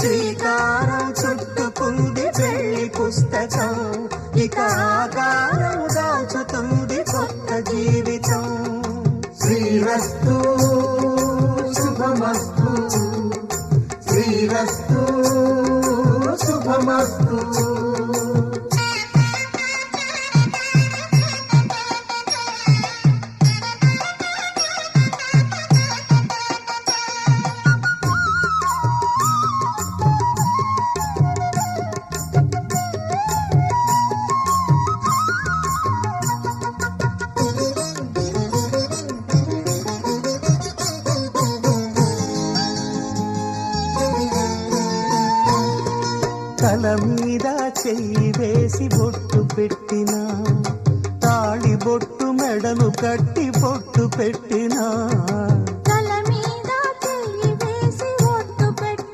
శ్రీకారం చుట్టుకుంది పెళ్లి పుస్తకం, ఇక ఆకారం దాచుతుంది కొత్త జీవితం. శ్రీరస్తు శుభమస్తు, శ్రీరస్తు శుభమస్తు. తల మీద చెయ్యి వేసి బొట్టు పెట్టినా, తాళి బొట్టు మెడలు కట్టి బొట్టు పెట్టినా,